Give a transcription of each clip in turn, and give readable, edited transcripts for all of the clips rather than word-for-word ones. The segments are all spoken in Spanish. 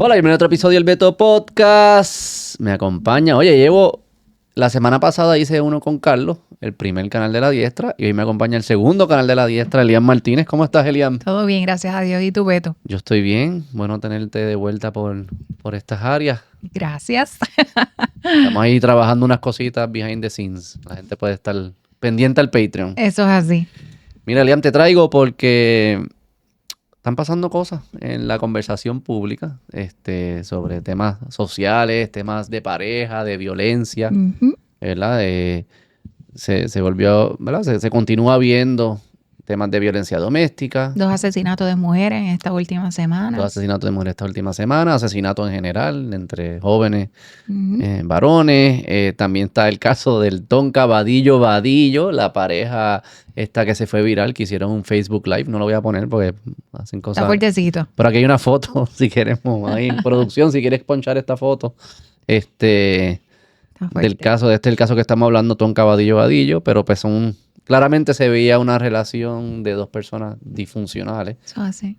Hola, bienvenido a otro episodio del Beto Podcast. Me acompaña. Oye, la semana pasada hice uno con Carlos, el primer canal de La Diestra, y hoy me acompaña el segundo canal de La Diestra, Elian Martínez. ¿Cómo estás, Elian? Todo bien, gracias a Dios. ¿Y tú, Beto? Yo estoy bien. Bueno tenerte de vuelta por estas áreas. Gracias. Estamos ahí trabajando unas cositas behind the scenes. La gente puede estar pendiente al Patreon. Eso es así. Mira, Elian, te traigo porque están pasando cosas en la conversación pública, sobre temas sociales, temas de pareja, de violencia, ¿verdad? Se volvió, ¿verdad? Se continúa viendo temas de violencia doméstica. 2 asesinatos de mujeres en esta última semana. 2 asesinatos de mujeres esta última semana, asesinatos en general entre jóvenes, varones. También está el caso del Tonka Vadillo, la pareja esta que se fue viral, que hicieron un Facebook Live. No lo voy a poner porque hacen cosas. Está fuertecito. Pero aquí hay una foto, si queremos, ahí en producción, si quieres ponchar esta foto. El caso que estamos hablando, Tonka Vadillo, pero pues claramente se veía una relación de 2 personas disfuncionales. Eso así.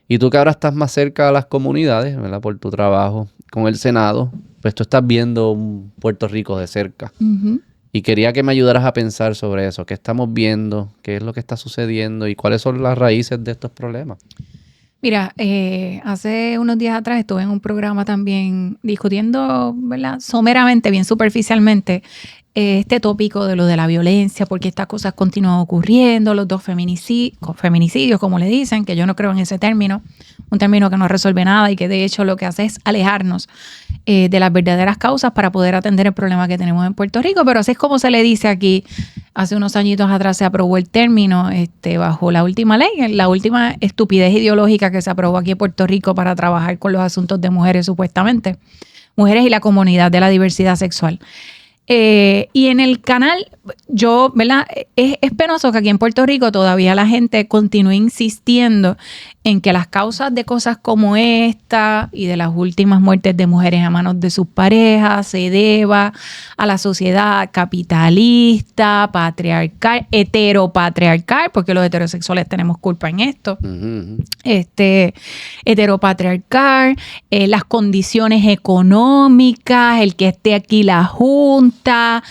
Y tú que ahora estás más cerca a las comunidades, ¿verdad? Por tu trabajo con el Senado, pues tú estás viendo un Puerto Rico de cerca. Y quería que me ayudaras a pensar sobre eso. ¿Qué estamos viendo? ¿Qué es lo que está sucediendo? ¿Y cuáles son las raíces de estos problemas? Mira, hace unos días atrás estuve en un programa también discutiendo, ¿verdad? Someramente, bien superficialmente, este tópico de lo de la violencia, porque estas cosas continúan ocurriendo, los 2 feminicidios, como le dicen, que yo no creo en ese término, un término que no resuelve nada y que de hecho lo que hace es alejarnos de las verdaderas causas para poder atender el problema que tenemos en Puerto Rico, pero así es como se le dice aquí. Hace unos añitos atrás se aprobó el término bajo la última ley, la última estupidez ideológica que se aprobó aquí en Puerto Rico para trabajar con los asuntos de mujeres, supuestamente, mujeres y la comunidad de la diversidad sexual. Y en el canal, ¿verdad? Es penoso que aquí en Puerto Rico todavía la gente continúe insistiendo en que las causas de cosas como esta y de las últimas muertes de mujeres a manos de sus parejas se deba a la sociedad capitalista, patriarcal, heteropatriarcal, porque los heterosexuales tenemos culpa en esto. Heteropatriarcal, las condiciones económicas, el que esté aquí la Junta,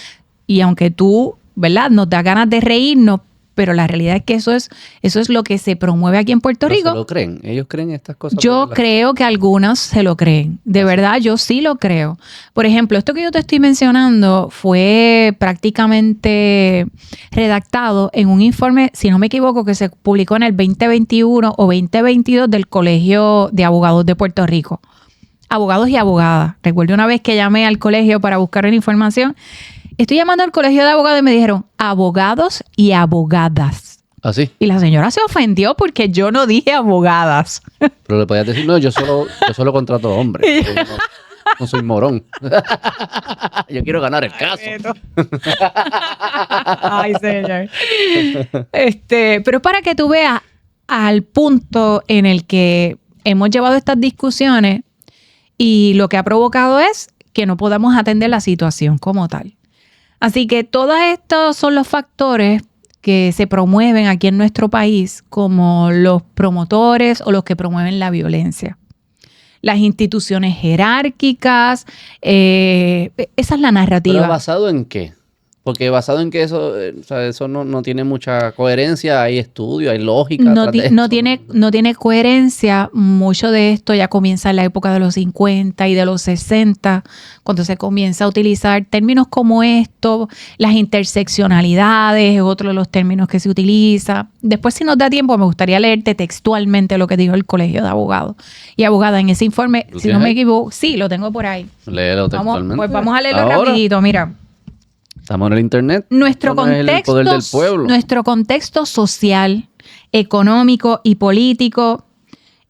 y aunque tú, ¿verdad?, nos da ganas de reírnos, pero la realidad es que eso es lo que se promueve aquí en Puerto Rico. ¿Se lo creen? ¿Ellos creen estas cosas? Yo creo que algunos se lo creen. De verdad, yo sí lo creo. Por ejemplo, esto que yo te estoy mencionando fue prácticamente redactado en un informe, si no me equivoco, que se publicó en el 2021 o 2022 del Colegio de Abogados de Puerto Rico. Abogados y abogadas. Recuerdo una vez que llamé al colegio para buscar la información. Estoy llamando al colegio de abogados y me dijeron abogados y abogadas. ¿Ah, sí? Y la señora se ofendió porque yo no dije abogadas. Pero le podías decir, no, yo solo contrato hombres. No soy morón. Yo quiero ganar el caso. Ay, señor. Pero es para que tú veas al punto en el que hemos llevado estas discusiones y lo que ha provocado es que no podamos atender la situación como tal. Así que todos estos son los factores que se promueven aquí en nuestro país como los promotores o los que promueven la violencia. Las instituciones jerárquicas, esa es la narrativa. ¿Pero basado en qué? Porque basado en que eso no tiene mucha coherencia, hay estudios, hay lógica. No tiene coherencia. Mucho de esto ya comienza en la época de los 50 y de los 60, cuando se comienza a utilizar términos como esto, las interseccionalidades, es otro de los términos que se utiliza. Después, si nos da tiempo, me gustaría leerte textualmente lo que dijo el Colegio de Abogados y Abogadas en ese informe. Si no me equivoco, sí, lo tengo por ahí. Léelo textualmente. Pues vamos a leerlo rapidito, mira. Estamos en el internet. Nuestro contexto, el poder del pueblo. Nuestro contexto social, económico y político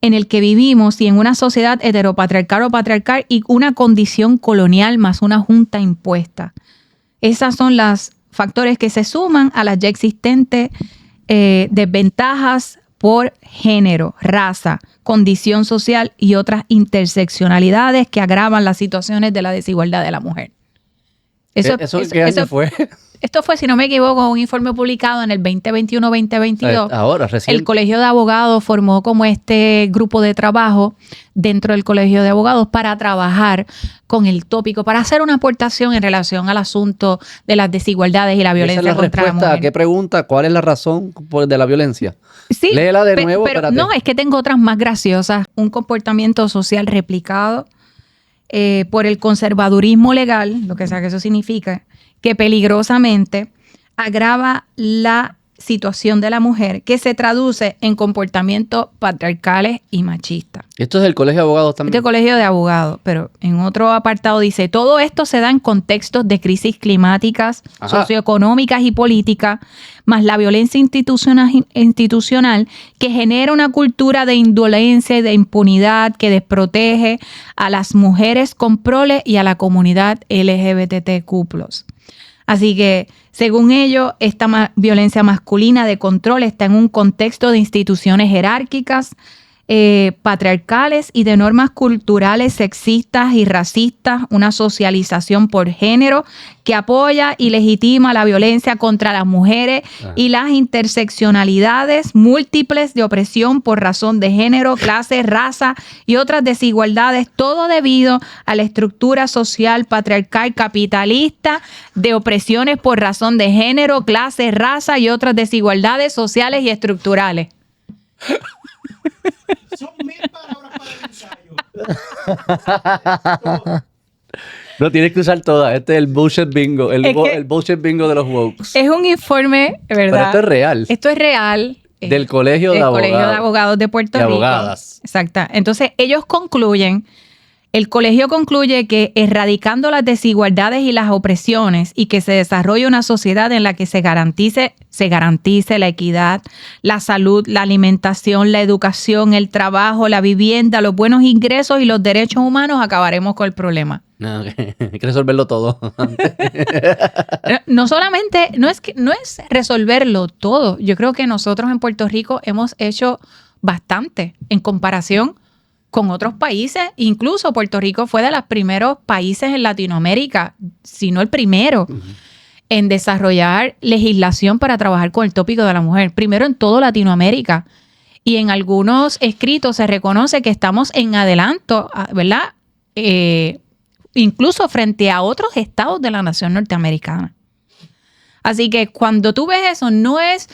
en el que vivimos y en una sociedad heteropatriarcal o patriarcal y una condición colonial más una junta impuesta. Esas son los factores que se suman a las ya existentes desventajas por género, raza, condición social y otras interseccionalidades que agravan las situaciones de la desigualdad de la mujer. ¿Eso qué año fue? esto fue, si no me equivoco, un informe publicado en el 2021-2022. Ahora, recién. El Colegio de Abogados formó como este grupo de trabajo dentro del Colegio de Abogados para trabajar con el tópico, para hacer una aportación en relación al asunto de las desigualdades y la violencia contra la mujer. ¿A qué pregunta? ¿Cuál es la razón de la violencia? Sí, léela de nuevo. Pero no, es que tengo otras más graciosas. Un comportamiento social replicado por el conservadurismo legal, lo que sea que eso significa, que peligrosamente agrava la situación de la mujer, que se traduce en comportamientos patriarcales y machistas. Esto es del Colegio de Abogados también. Este Colegio de Abogados, pero en otro apartado dice, todo esto se da en contextos de crisis climáticas, socioeconómicas y políticas, más la violencia institucional que genera una cultura de indolencia y de impunidad que desprotege a las mujeres con prole y a la comunidad LGBTQ+. Así que, según ellos, esta violencia masculina de control está en un contexto de instituciones jerárquicas, patriarcales y de normas culturales sexistas y racistas, una socialización por género que apoya y legitima la violencia contra las mujeres y las interseccionalidades múltiples de opresión por razón de género, clase, raza y otras desigualdades, todo debido a la estructura social patriarcal capitalista de opresiones por razón de género, clase, raza y otras desigualdades sociales y estructurales. Son 1000 palabras para el ensayo. No, tienes que usar todas. Este es el bullshit bingo. El bullshit bingo de los wokes. Es un informe, ¿verdad? Pero esto es real. Esto es real. Del Colegio de Abogados. Colegio de Abogados de Puerto Rico. Abogadas. Exacto. Entonces, ellos concluyen, el colegio concluye que erradicando las desigualdades y las opresiones y que se desarrolle una sociedad en la que se garantice la equidad, la salud, la alimentación, la educación, el trabajo, la vivienda, los buenos ingresos y los derechos humanos, acabaremos con el problema. No, hay que resolverlo todo. No solamente, no es resolverlo todo. Yo creo que nosotros en Puerto Rico hemos hecho bastante en comparación con otros países. Incluso Puerto Rico fue de los primeros países en Latinoamérica, si no el primero, en desarrollar legislación para trabajar con el tópico de la mujer. Primero en toda Latinoamérica. Y en algunos escritos se reconoce que estamos en adelanto, ¿verdad? Incluso frente a otros estados de la nación norteamericana. Así que cuando tú ves eso, no es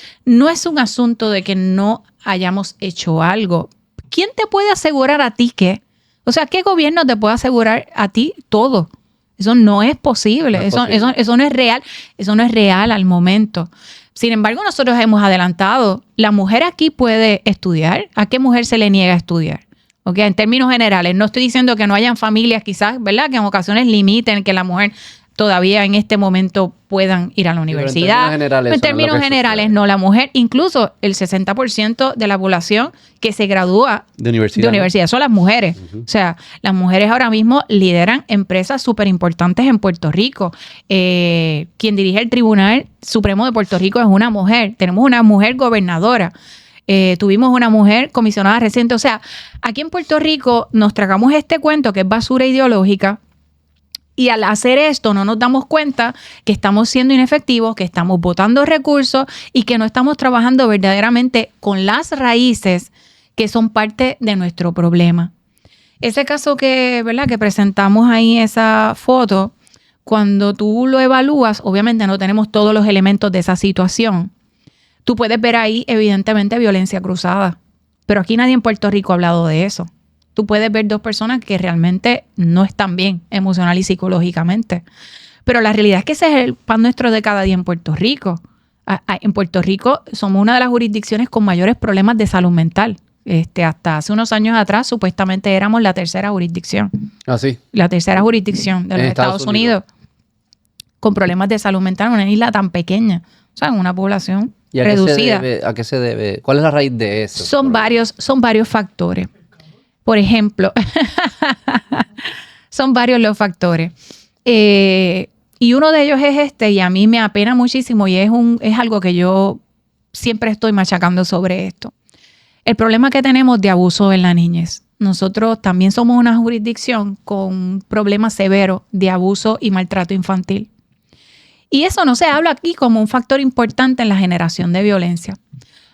un asunto de que no hayamos hecho algo. ¿Quién te puede asegurar a ti qué? O sea, ¿qué gobierno te puede asegurar a ti todo? Eso no es posible. Eso no es real. Eso no es real al momento. Sin embargo, nosotros hemos adelantado. La mujer aquí puede estudiar. ¿A qué mujer se le niega a estudiar? Okay, en términos generales, no estoy diciendo que no hayan familias quizás, ¿verdad? Que en ocasiones limiten que la mujer todavía en este momento puedan ir a la universidad. En términos generales, no. La mujer, incluso el 60% de la población que se gradúa de universidad son las mujeres. O sea, las mujeres ahora mismo lideran empresas súper importantes en Puerto Rico. Quien dirige el Tribunal Supremo de Puerto Rico es una mujer. Tenemos una mujer gobernadora. Tuvimos una mujer comisionada reciente. O sea, aquí en Puerto Rico nos tragamos este cuento que es basura ideológica. Y al hacer esto no nos damos cuenta que estamos siendo inefectivos, que estamos botando recursos y que no estamos trabajando verdaderamente con las raíces que son parte de nuestro problema. Ese caso ¿verdad? Que presentamos ahí, esa foto, cuando tú lo evalúas, obviamente no tenemos todos los elementos de esa situación. Tú puedes ver ahí evidentemente violencia cruzada, pero aquí nadie en Puerto Rico ha hablado de eso. Tú puedes ver dos personas que realmente no están bien emocional y psicológicamente. Pero la realidad es que ese es el pan nuestro de cada día en Puerto Rico. En Puerto Rico somos una de las jurisdicciones con mayores problemas de salud mental. Hasta hace unos años atrás supuestamente éramos la tercera jurisdicción. Ah, sí. La tercera jurisdicción de los Estados Unidos con problemas de salud mental en una isla tan pequeña. O sea, en una población reducida. ¿A qué se debe? ¿Cuál es la raíz de eso? Son varios factores. Por ejemplo, son varios los factores. Y uno de ellos es y a mí me apena muchísimo y es algo que yo siempre estoy machacando sobre esto. El problema que tenemos de abuso en la niñez. Nosotros también somos una jurisdicción con problemas severos de abuso y maltrato infantil. Y eso no se habla aquí como un factor importante en la generación de violencia.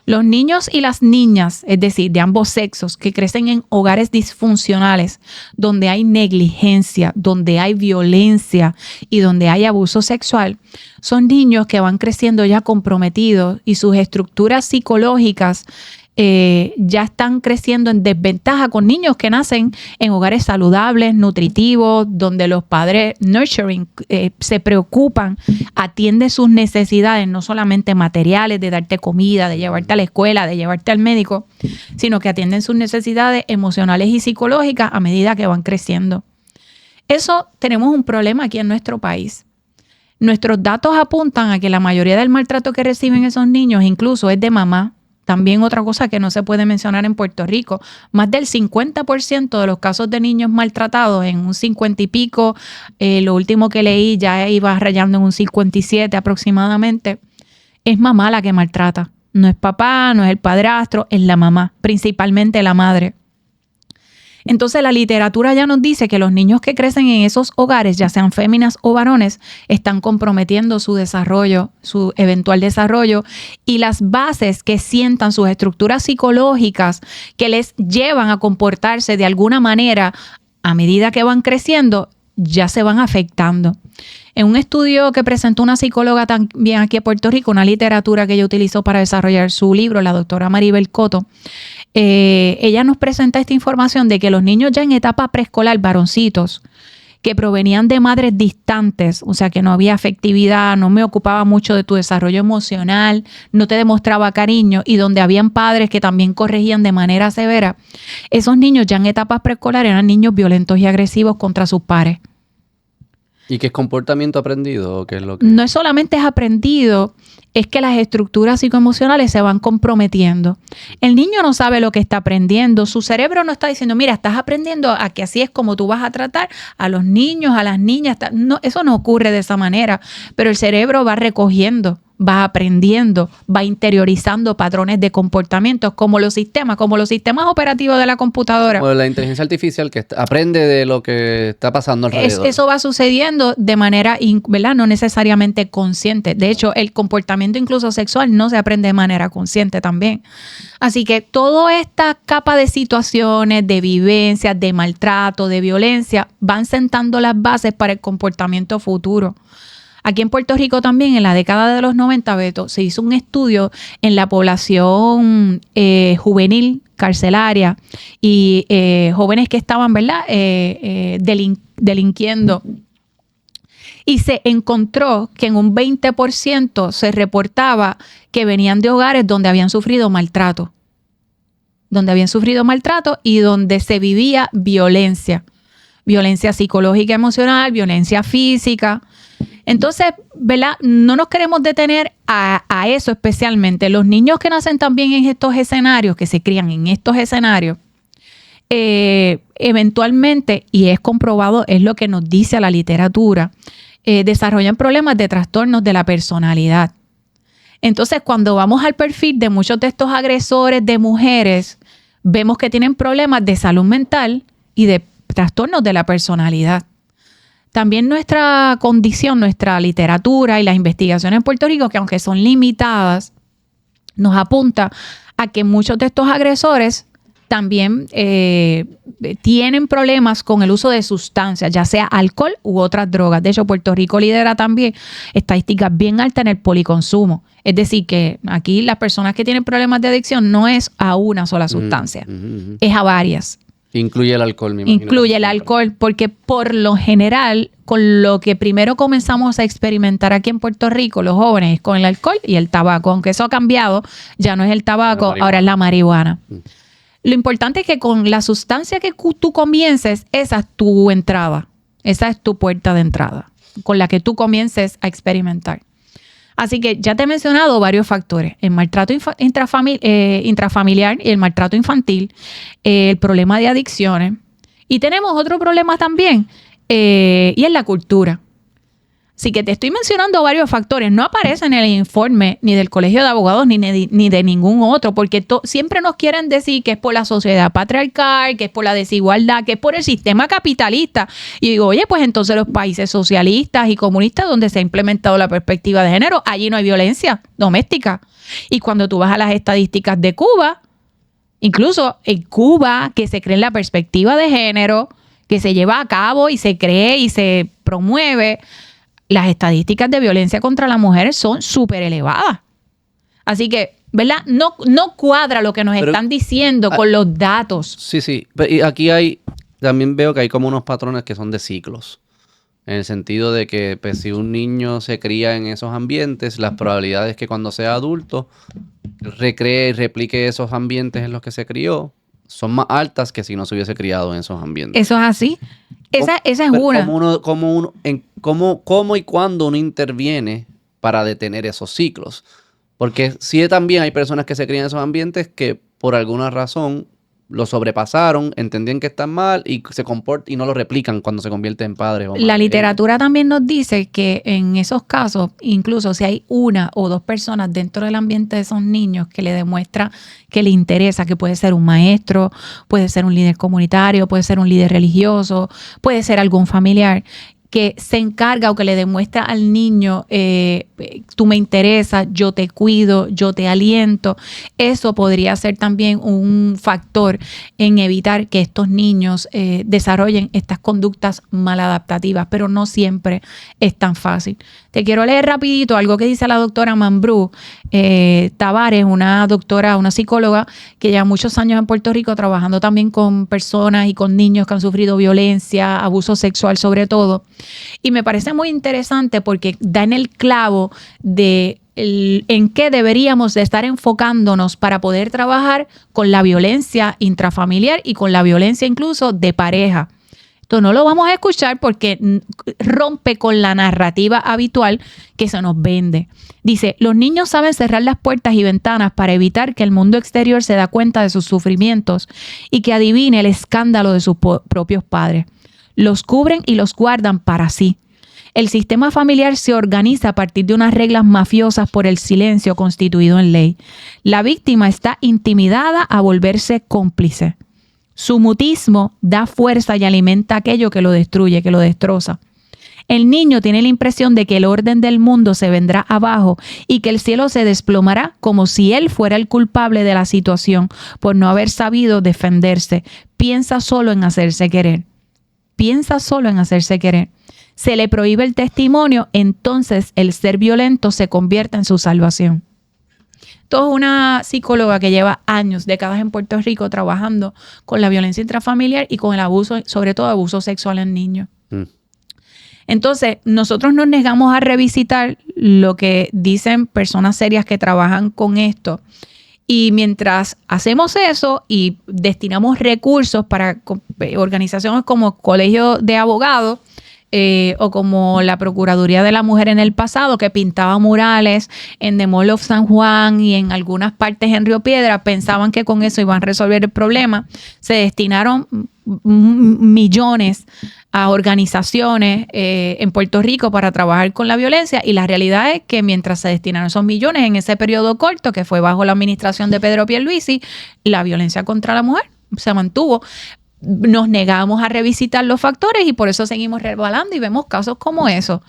Los niños y las niñas, es decir, de ambos sexos, que crecen en hogares disfuncionales, donde hay negligencia, donde hay violencia y donde hay abuso sexual, son niños que van creciendo ya comprometidos y sus estructuras psicológicas ya están creciendo en desventaja con niños que nacen en hogares saludables, nutritivos, donde los padres nurturing se preocupan, atienden sus necesidades, no solamente materiales, de darte comida, de llevarte a la escuela, de llevarte al médico, sino que atienden sus necesidades emocionales y psicológicas a medida que van creciendo. Eso tenemos un problema aquí en nuestro país. Nuestros datos apuntan a que la mayoría del maltrato que reciben esos niños incluso es de mamá. También otra cosa que no se puede mencionar en Puerto Rico, más del 50% de los casos de niños maltratados, en un 50 y pico, lo último que leí ya iba rayando en un 57 aproximadamente, es mamá la que maltrata. No es papá, no es el padrastro, es la mamá, principalmente la madre. Entonces la literatura ya nos dice que los niños que crecen en esos hogares, ya sean féminas o varones, están comprometiendo su desarrollo, su eventual desarrollo y las bases que sientan, sus estructuras psicológicas que les llevan a comportarse de alguna manera a medida que van creciendo, ya se van afectando. En un estudio que presentó una psicóloga también aquí en Puerto Rico, una literatura que ella utilizó para desarrollar su libro, la doctora Maribel Coto, ella nos presenta esta información de que los niños ya en etapa preescolar, varoncitos, que provenían de madres distantes, o sea que no había afectividad, no me ocupaba mucho de tu desarrollo emocional, no te demostraba cariño y donde habían padres que también corregían de manera severa, esos niños ya en etapas preescolar eran niños violentos y agresivos contra sus pares. ¿Y qué es comportamiento aprendido o qué es lo que...? No es solamente es aprendido, es que las estructuras psicoemocionales se van comprometiendo. El niño no sabe lo que está aprendiendo. Su cerebro no está diciendo, mira, estás aprendiendo a que así es como tú vas a tratar a los niños, a las niñas. No, eso no ocurre de esa manera, pero el cerebro va recogiendo, va aprendiendo, va interiorizando patrones de comportamiento como los sistemas operativos de la computadora. O la inteligencia artificial que aprende de lo que está pasando alrededor. Eso va sucediendo de manera, ¿verdad? No necesariamente consciente. De hecho, el comportamiento incluso sexual no se aprende de manera consciente también. Así que toda esta capa de situaciones, de vivencias, de maltrato, de violencia, van sentando las bases para el comportamiento futuro. Aquí en Puerto Rico también, en la década de los 90, Beto, se hizo un estudio en la población juvenil, carcelaria, y jóvenes que estaban, ¿verdad?, delinquiendo. Y se encontró que en un 20% se reportaba que venían de hogares donde habían sufrido maltrato. Donde habían sufrido maltrato y donde se vivía violencia. Violencia psicológica, emocional, violencia física. Entonces, ¿verdad? No nos queremos detener a eso especialmente. Los niños que nacen también en estos escenarios, que se crían en estos escenarios, eventualmente, y es comprobado, es lo que nos dice la literatura, desarrollan problemas de trastornos de la personalidad. Entonces, cuando vamos al perfil de muchos de estos agresores de mujeres, vemos que tienen problemas de salud mental y de trastornos de la personalidad. También nuestra condición, nuestra literatura y las investigaciones en Puerto Rico, que aunque son limitadas, nos apunta a que muchos de estos agresores también tienen problemas con el uso de sustancias, ya sea alcohol u otras drogas. De hecho, Puerto Rico lidera también estadísticas bien altas en el policonsumo. Es decir, que aquí las personas que tienen problemas de adicción no es a una sola sustancia, es a varias. Incluye el alcohol, me imagino. Incluye el alcohol, porque por lo general, con lo que primero comenzamos a experimentar aquí en Puerto Rico, los jóvenes, es con el alcohol y el tabaco. Aunque eso ha cambiado, ya no es el tabaco, ahora es la marihuana. Lo importante es que con la sustancia que tú comiences, esa es tu entrada. Esa es tu puerta de entrada, con la que tú comiences a experimentar. Así que ya te he mencionado varios factores. El maltrato intrafamiliar y el maltrato infantil, el problema de adicciones. Y tenemos otro problema también, y es la cultura. Así que te estoy mencionando varios factores. No aparecen en el informe ni del Colegio de Abogados ni de ningún otro, porque siempre nos quieren decir que es por la sociedad patriarcal, que es por la desigualdad, que es por el sistema capitalista. Y digo, oye, pues entonces los países socialistas y comunistas donde se ha implementado la perspectiva de género, allí no hay violencia doméstica. Y cuando tú vas a las estadísticas de Cuba, incluso en Cuba, que se cree en la perspectiva de género, que se lleva a cabo y se cree y se promueve, las estadísticas de violencia contra las mujeres son súper elevadas. Así que, ¿verdad? No cuadra lo que nos están diciendo con los datos. Sí. Y aquí también veo que hay como unos patrones que son de ciclos. En el sentido de que pues, si un niño se cría en esos ambientes, las probabilidades que cuando sea adulto recree y replique esos ambientes en los que se crió son más altas que si no se hubiese criado en esos ambientes. Eso es así. Esa es una. ¿Cómo y cuándo uno interviene para detener esos ciclos? Porque sí también hay personas que se crían en esos ambientes que por alguna razón lo sobrepasaron, entendían que están mal y se comportan y no lo replican cuando se convierten en padres. La literatura también nos dice que en esos casos, incluso si hay una o dos personas dentro del ambiente de esos niños que le demuestra que le interesa, que puede ser un maestro, puede ser un líder comunitario, puede ser un líder religioso, puede ser algún familiar, que se encarga o que le demuestra al niño, tú me interesas, yo te cuido, yo te aliento. Eso podría ser también un factor en evitar que estos niños desarrollen estas conductas maladaptativas, pero no siempre es tan fácil. Te quiero leer rapidito algo que dice la doctora Mambrú Tavares, una doctora, una psicóloga que lleva muchos años en Puerto Rico trabajando también con personas y con niños que han sufrido violencia, abuso sexual sobre todo. Y me parece muy interesante porque da en el clavo de en qué deberíamos de estar enfocándonos para poder trabajar con la violencia intrafamiliar y con la violencia incluso de pareja. Esto no lo vamos a escuchar porque rompe con la narrativa habitual que se nos vende. Dice, los niños saben cerrar las puertas y ventanas para evitar que el mundo exterior se da cuenta de sus sufrimientos y que adivine el escándalo de sus propios padres. Los cubren y los guardan para sí. El sistema familiar se organiza a partir de unas reglas mafiosas por el silencio constituido en ley. La víctima está intimidada a volverse cómplice. Su mutismo da fuerza y alimenta aquello que lo destruye, que lo destroza. El niño tiene la impresión de que el orden del mundo se vendrá abajo y que el cielo se desplomará como si él fuera el culpable de la situación por no haber sabido defenderse. Piensa solo en hacerse querer. Piensa solo en hacerse querer. Se le prohíbe el testimonio, entonces el ser violento se convierte en su salvación. Esto es una psicóloga que lleva años, décadas en Puerto Rico trabajando con la violencia intrafamiliar y con el abuso, sobre todo abuso sexual en niños. Entonces, nosotros nos negamos a revisitar lo que dicen personas serias que trabajan con esto. Y mientras hacemos eso y destinamos recursos para organizaciones como Colegio de Abogados o como la Procuraduría de la Mujer en el pasado, que pintaba murales en The Mall of San Juan y en algunas partes en Río Piedra, pensaban que con eso iban a resolver el problema. Se destinaron millones a organizaciones en Puerto Rico para trabajar con la violencia, y la realidad es que mientras se destinaron esos millones en ese periodo corto que fue bajo la administración de Pedro Pierluisi, la violencia contra la mujer se mantuvo. Nos negamos a revisitar los factores y por eso seguimos resbalando y vemos casos como esos.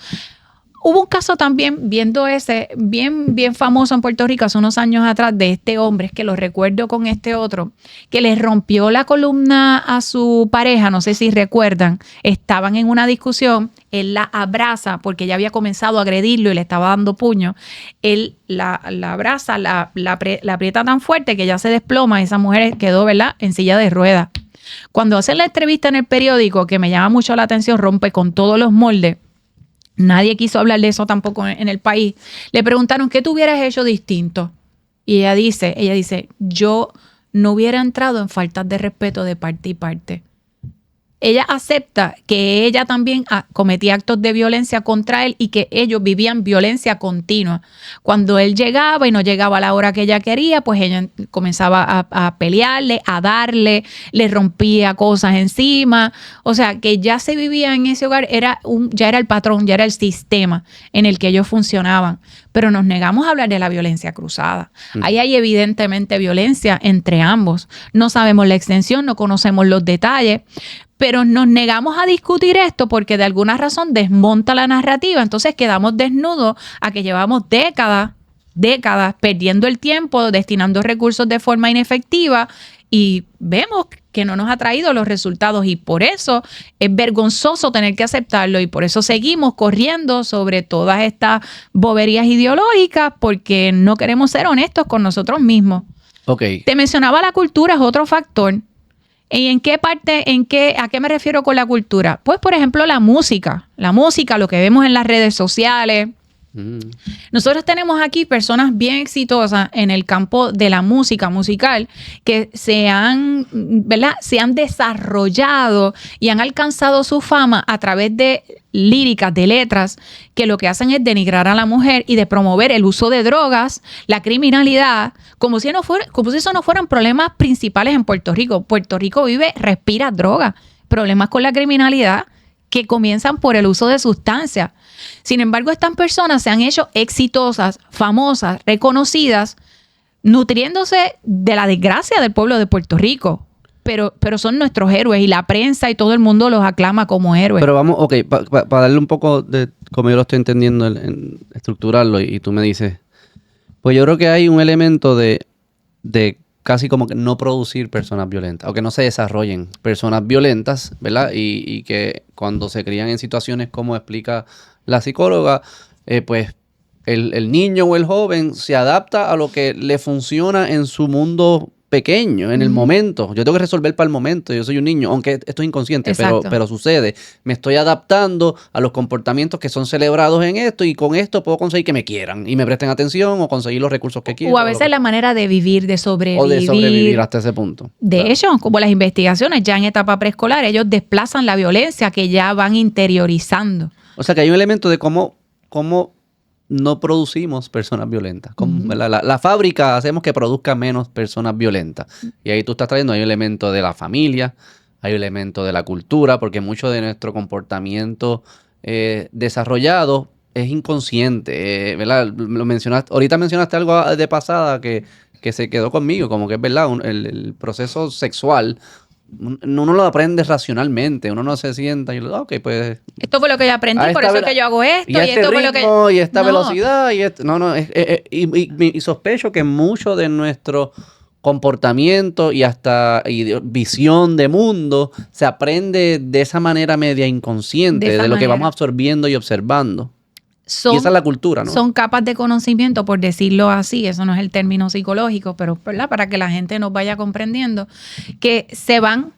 Hubo un caso también, viendo ese, bien famoso en Puerto Rico hace unos años atrás, de este hombre, es que lo recuerdo con este otro, que le rompió la columna a su pareja, no sé si recuerdan, estaban en una discusión, él la abraza porque ella había comenzado a agredirlo y le estaba dando puño, él la abraza, la aprieta tan fuerte que ella se desploma y esa mujer quedó, ¿verdad?, en silla de ruedas. Cuando hacen la entrevista en el periódico, que me llama mucho la atención, rompe con todos los moldes, nadie quiso hablar de eso tampoco en el país. Le preguntaron, ¿qué tú hubieras hecho distinto? Y ella dice, yo no hubiera entrado en faltas de respeto de parte y parte. ella acepta que ella también cometía actos de violencia contra él y que ellos vivían violencia continua. Cuando él llegaba y no llegaba a la hora que ella quería, pues ella comenzaba a pelearle, a darle, le rompía cosas encima. O sea, que ya se vivía en ese hogar, ya era el patrón, ya era el sistema en el que ellos funcionaban. Pero nos negamos a hablar de la violencia cruzada. Ahí hay evidentemente violencia entre ambos. No sabemos la extensión, no conocemos los detalles, pero nos negamos a discutir esto porque de alguna razón desmonta la narrativa. Entonces quedamos desnudos a que llevamos décadas perdiendo el tiempo, destinando recursos de forma inefectiva y vemos que no nos ha traído los resultados y por eso es vergonzoso tener que aceptarlo y por eso seguimos corriendo sobre todas estas boberías ideológicas porque no queremos ser honestos con nosotros mismos. Okay. Te mencionaba la cultura, es otro factor. ¿Y en qué parte, a qué me refiero con la cultura? Pues, por ejemplo, la música, lo que vemos en las redes sociales. Nosotros tenemos aquí personas bien exitosas en el campo de la música musical que se han desarrollado y han alcanzado su fama a través de líricas, de letras, que lo que hacen es denigrar a la mujer y de promover el uso de drogas, la criminalidad, como si eso no fueran problemas principales en Puerto Rico. Puerto Rico respira droga, problemas con la criminalidad que comienzan por el uso de sustancias. Sin embargo, estas personas se han hecho exitosas, famosas, reconocidas, nutriéndose de la desgracia del pueblo de Puerto Rico. Pero son nuestros héroes y la prensa y todo el mundo los aclama como héroes. Pero vamos, ok, para darle un poco de, como yo lo estoy entendiendo, en estructurarlo y tú me dices, pues yo creo que hay un elemento de casi como que no producir personas violentas o que no se desarrollen personas violentas, ¿verdad? Y que cuando se crían en situaciones como explica la psicóloga, pues el niño o el joven se adapta a lo que le funciona en su mundo pequeño, en el momento. Yo tengo que resolver para el momento. Yo soy un niño, aunque esto es inconsciente, pero sucede. Me estoy adaptando a los comportamientos que son celebrados en esto y con esto puedo conseguir que me quieran y me presten atención o conseguir los recursos que quiero. O a veces la manera de vivir, de sobrevivir. O de sobrevivir hasta ese punto. De hecho, como las investigaciones ya en etapa preescolar, ellos desplazan la violencia que ya van interiorizando. O sea que hay un elemento de cómo no producimos personas violentas. La fábrica hacemos que produzca menos personas violentas. Y ahí tú estás trayendo, hay un elemento de la familia, hay un elemento de la cultura, porque mucho de nuestro comportamiento desarrollado es inconsciente. ¿Verdad? Ahorita mencionaste algo de pasada que se quedó conmigo, como que es verdad, el proceso sexual. Uno lo aprende racionalmente, uno no se sienta y ok, pues... Esto fue lo que yo aprendí, por eso es que yo hago esto. Y esto fue lo que... Y esta velocidad, y sospecho que mucho de nuestro comportamiento y hasta visión de mundo se aprende de esa manera media inconsciente, de lo que vamos absorbiendo y observando. Y esa es la cultura, ¿no? Son capas de conocimiento, por decirlo así, eso no es el término psicológico, pero ¿verdad? Para que la gente nos vaya comprendiendo, que se van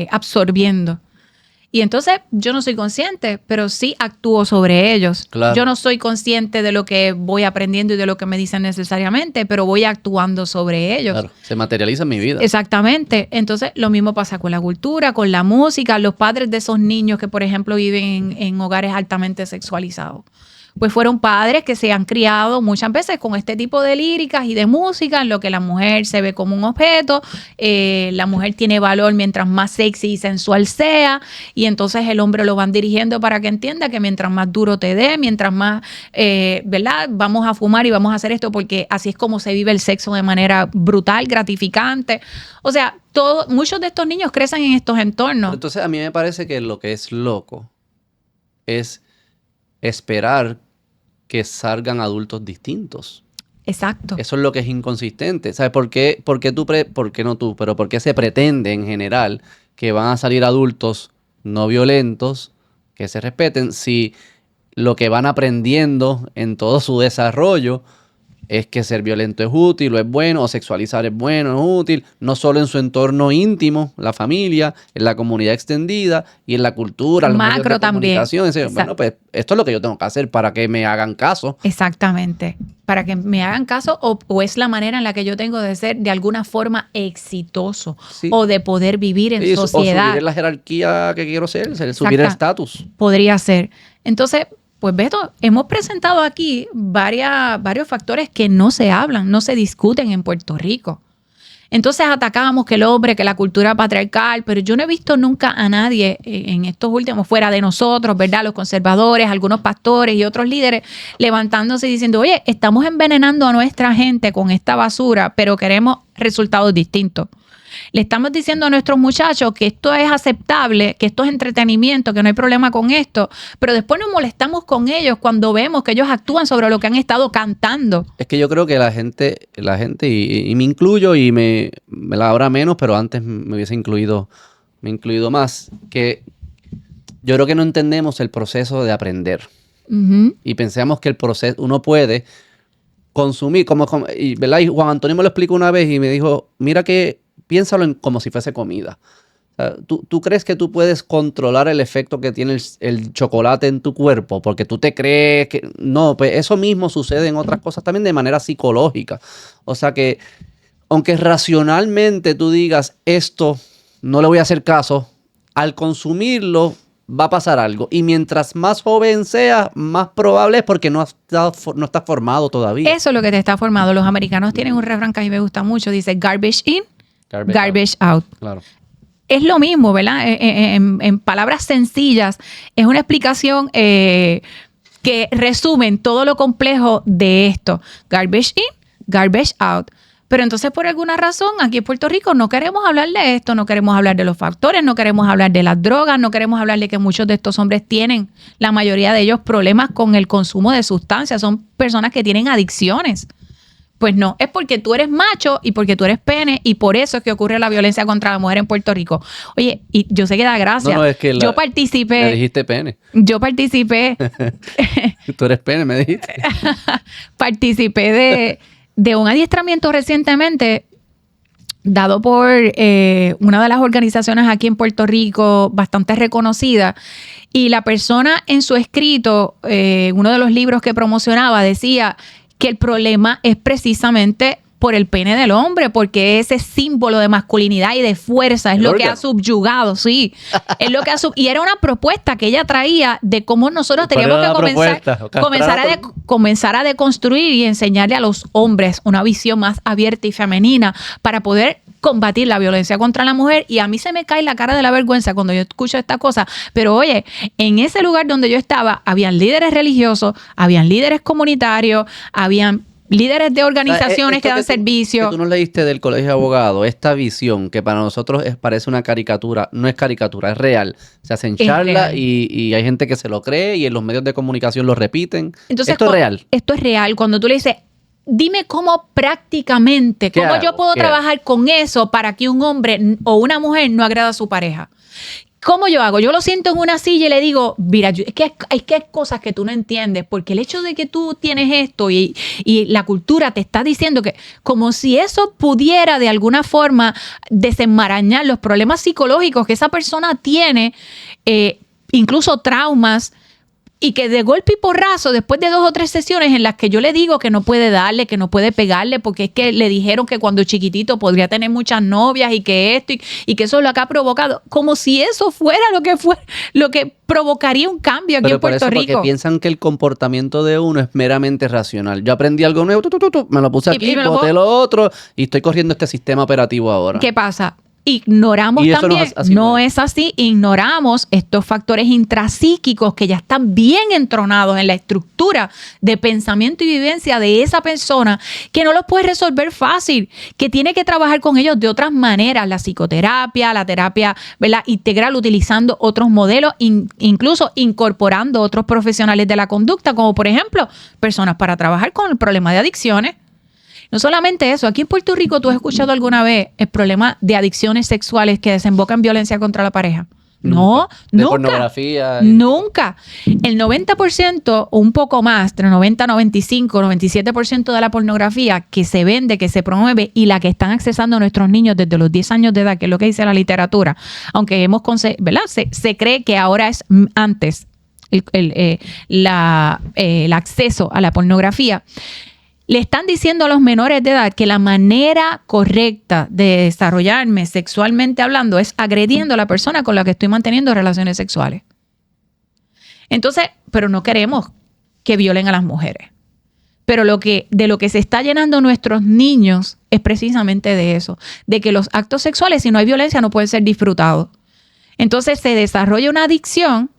absorbiendo. Y entonces yo no soy consciente, pero sí actúo sobre ellos. Claro. Yo no soy consciente de lo que voy aprendiendo y de lo que me dicen necesariamente, pero voy actuando sobre ellos. Claro, se materializa en mi vida. Exactamente. Entonces lo mismo pasa con la cultura, con la música. Los padres de esos niños que, por ejemplo, viven en hogares altamente sexualizados, pues fueron padres que se han criado muchas veces con este tipo de líricas y de música en lo que la mujer se ve como un objeto, la mujer tiene valor mientras más sexy y sensual sea, y entonces el hombre lo van dirigiendo para que entienda que mientras más duro te dé, mientras más, ¿verdad? Vamos a fumar y vamos a hacer esto porque así es como se vive el sexo de manera brutal, gratificante. O sea, muchos de estos niños crecen en estos entornos. Entonces a mí me parece que lo que es loco es esperar que salgan adultos distintos. Exacto. Eso es lo que es inconsistente. ¿Sabes por qué no tú, pero por qué se pretende en general que van a salir adultos no violentos, que se respeten, si lo que van aprendiendo en todo su desarrollo es que ser violento es útil o es bueno, o sexualizar es bueno, es útil, no solo en su entorno íntimo, la familia, en la comunidad extendida y en la cultura, los medios Macro de también. comunicación. Bueno, pues esto es lo que yo tengo que hacer para que me hagan caso. Exactamente. Para que me hagan caso o es la manera en la que yo tengo de ser de alguna forma exitoso Sí. o de poder vivir en Sí, sociedad. O subir en la jerarquía que quiero ser, subir el estatus. Podría ser. Entonces, pues Beto, hemos presentado aquí varios factores que no se hablan, no se discuten en Puerto Rico. Entonces atacábamos que el hombre, que la cultura patriarcal, pero yo no he visto nunca a nadie en estos últimos, fuera de nosotros, ¿verdad? Los conservadores, algunos pastores y otros líderes, levantándose y diciendo, oye, estamos envenenando a nuestra gente con esta basura, pero queremos resultados distintos. Le estamos diciendo a nuestros muchachos que esto es aceptable, que esto es entretenimiento, que no hay problema con esto, pero después nos molestamos con ellos cuando vemos que ellos actúan sobre lo que han estado cantando. Es que yo creo que la gente y me incluyo y me la habrá menos, pero antes me hubiese incluido más, que yo creo que no entendemos el proceso de aprender. Uh-huh. Y pensamos que el proceso, uno puede consumir, ¿verdad? Y Juan Antonio me lo explicó una vez y me dijo, mira que piénsalo como si fuese comida. O sea, ¿tú crees que tú puedes controlar el efecto que tiene el chocolate en tu cuerpo? Porque tú te crees que... No, pues eso mismo sucede en otras cosas también de manera psicológica. O sea que, aunque racionalmente tú digas, esto no le voy a hacer caso, al consumirlo va a pasar algo. Y mientras más joven seas, más probable es porque no estás formado todavía. Eso es lo que te está formado. Los americanos tienen un refrán que a mí me gusta mucho. Dice, garbage in, garbage out. Claro. Es lo mismo, ¿verdad? En palabras sencillas, es una explicación que resumen todo lo complejo de esto. Garbage in, garbage out. Pero entonces, por alguna razón, aquí en Puerto Rico no queremos hablar de esto, no queremos hablar de los factores, no queremos hablar de las drogas, no queremos hablar de que muchos de estos hombres tienen, la mayoría de ellos, problemas con el consumo de sustancias. Son personas que tienen adicciones. Pues no, es porque tú eres macho y porque tú eres pene y por eso es que ocurre la violencia contra la mujer en Puerto Rico. Oye, y yo sé que da gracia. No, es que yo participé. Me dijiste pene. Yo participé. Tú eres pene, me dijiste. Participé de un adiestramiento recientemente dado por una de las organizaciones aquí en Puerto Rico bastante reconocida. Y la persona en su escrito, uno de los libros que promocionaba, decía que el problema es precisamente por el pene del hombre, porque ese símbolo de masculinidad y de fuerza es lo que ha subyugado, sí. Es lo que y era una propuesta que ella traía de cómo nosotros teníamos que comenzar a deconstruir y enseñarle a los hombres una visión más abierta y femenina para poder combatir la violencia contra la mujer. Y a mí se me cae la cara de la vergüenza cuando yo escucho esta cosa. Pero oye, en ese lugar donde yo estaba, habían líderes religiosos, habían líderes comunitarios, habían líderes de organizaciones que dan servicio. Que tú nos leíste del Colegio de Abogados, esta visión que para nosotros parece una caricatura, no es caricatura, es real. Se hacen charlas y hay gente que se lo cree y en los medios de comunicación lo repiten. Entonces, esto es real. Esto es real. Cuando tú le dices, dime cómo prácticamente, cómo yo puedo trabajar con eso para que un hombre o una mujer no agrada a su pareja. ¿Cómo yo hago? Yo lo siento en una silla y le digo, mira, es que hay cosas que tú no entiendes, porque el hecho de que tú tienes esto y la cultura te está diciendo que como si eso pudiera de alguna forma desenmarañar los problemas psicológicos que esa persona tiene, incluso traumas, y que de golpe y porrazo, después de 2 o 3 sesiones en las que yo le digo que no puede darle, que no puede pegarle, porque es que le dijeron que cuando chiquitito podría tener muchas novias y que esto y que eso es lo que ha provocado, como si eso fuera lo que provocaría un cambio aquí en Puerto Rico. Porque piensan que el comportamiento de uno es meramente racional. Yo aprendí algo nuevo, me lo puse aquí, boté lo otro y estoy corriendo este sistema operativo ahora. ¿Qué pasa? Ignoramos también, no es así, ignoramos estos factores intrapsíquicos que ya están bien entronados en la estructura de pensamiento y vivencia de esa persona, que no los puede resolver fácil, que tiene que trabajar con ellos de otras maneras, la psicoterapia, la terapia, ¿verdad?, integral, utilizando otros modelos, incluso incorporando otros profesionales de la conducta, como por ejemplo, personas para trabajar con el problema de adicciones. No solamente eso, aquí en Puerto Rico tú has escuchado alguna vez el problema de adicciones sexuales que desembocan en violencia contra la pareja. No, De nunca. pornografía. Nunca. El 90% o un poco más, entre 90, 95, 97% de la pornografía que se vende, que se promueve y la que están accesando nuestros niños desde los 10 años de edad, que es lo que dice la literatura, aunque ¿verdad? Se cree que ahora es antes el acceso a la pornografía. Le están diciendo a los menores de edad que la manera correcta de desarrollarme sexualmente hablando es agrediendo a la persona con la que estoy manteniendo relaciones sexuales. Entonces, pero no queremos que violen a las mujeres. Pero de lo que se está llenando nuestros niños es precisamente de eso, de que los actos sexuales, si no hay violencia, no pueden ser disfrutados. Entonces se desarrolla una adicción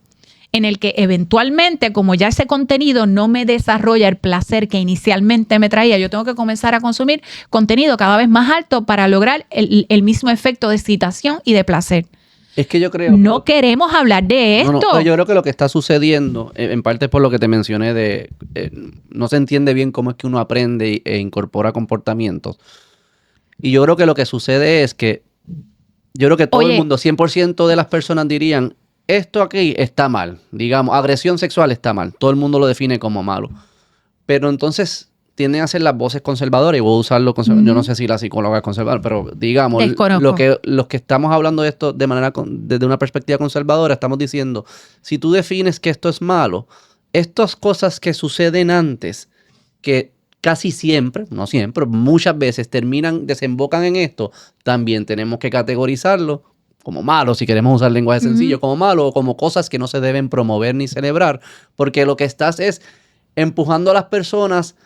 en el que eventualmente, como ya ese contenido no me desarrolla el placer que inicialmente me traía, yo tengo que comenzar a consumir contenido cada vez más alto para lograr el mismo efecto de excitación y de placer. Es que yo creo... No queremos hablar de esto. No, yo creo que lo que está sucediendo, en parte por lo que te mencioné no se entiende bien cómo es que uno aprende e incorpora comportamientos. Y yo creo que lo que sucede es que yo creo que todo el mundo, 100% de las personas dirían, esto aquí está mal, digamos, agresión sexual está mal. Todo el mundo lo define como malo. Pero entonces tienden a ser las voces conservadoras, y voy a usarlo conservador. Yo no sé si la psicóloga es conservadora, pero digamos, los que estamos hablando de esto desde una perspectiva conservadora, estamos diciendo, si tú defines que esto es malo, estas cosas que suceden antes, que casi siempre, no siempre, muchas veces desembocan en esto, también tenemos que categorizarlo como malo, si queremos usar lenguaje sencillo, como malo, o como cosas que no se deben promover ni celebrar, porque lo que estás es empujando a las personas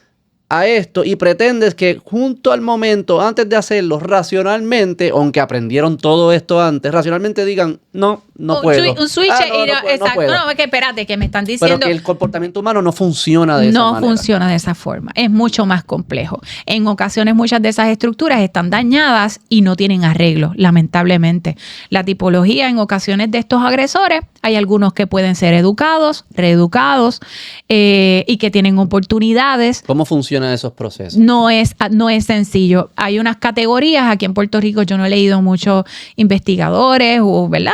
a esto y pretendes que junto al momento, antes de hacerlo racionalmente, aunque aprendieron todo esto antes, racionalmente digan, no puedo. Un switch exacto. No, es que espérate, que me están diciendo... Pero que el comportamiento humano no funciona de esa manera. No funciona de esa forma. Es mucho más complejo. En ocasiones muchas de esas estructuras están dañadas y no tienen arreglo, lamentablemente. La tipología en ocasiones de estos agresores, hay algunos que pueden ser educados, reeducados y que tienen oportunidades. ¿Cómo funcionan esos procesos? No es sencillo. Hay unas categorías. Aquí en Puerto Rico yo no he leído muchos investigadores o, ¿verdad?,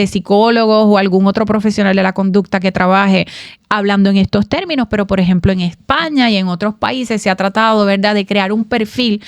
psicólogos o algún otro profesional de la conducta que trabaje hablando en estos términos, pero por ejemplo en España y en otros países se ha tratado, ¿verdad?, de crear un perfil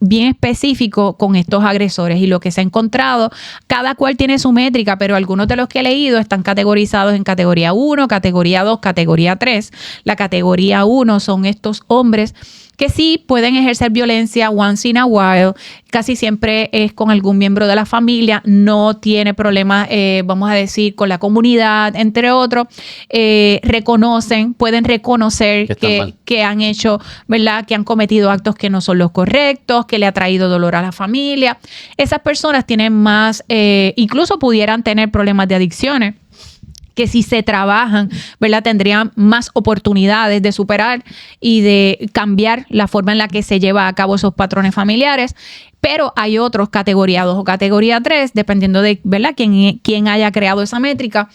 bien específico con estos agresores, y lo que se ha encontrado, cada cual tiene su métrica, pero algunos de los que he leído están categorizados en categoría 1, categoría 2, categoría 3. La categoría 1 son estos hombres que sí pueden ejercer violencia once in a while, casi siempre es con algún miembro de la familia, no tiene problemas, vamos a decir, con la comunidad, entre otros, pueden reconocer que han hecho, ¿verdad?, que han cometido actos que no son los correctos, que le ha traído dolor a la familia. Esas personas tienen más, incluso pudieran tener problemas de adicciones, que si se trabajan, ¿verdad?, tendrían más oportunidades de superar y de cambiar la forma en la que se lleva a cabo esos patrones familiares. Pero hay otros, categoría 2 o categoría 3, dependiendo de, ¿verdad?, quién haya creado esa métrica,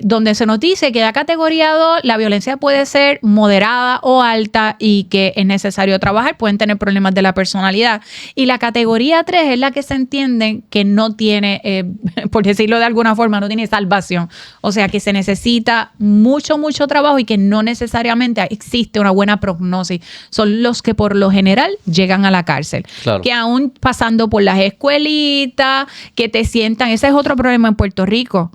donde se nos dice que la categoría 2, la violencia puede ser moderada o alta y que es necesario trabajar, pueden tener problemas de la personalidad. Y la categoría 3 es la que se entiende que no tiene, por decirlo de alguna forma, no tiene salvación. O sea, que se necesita mucho trabajo y que no necesariamente existe una buena prognosis. Son los que por lo general llegan a la cárcel. Claro. Que aún pasando por las escuelitas, que te sientan, ese es otro problema en Puerto Rico.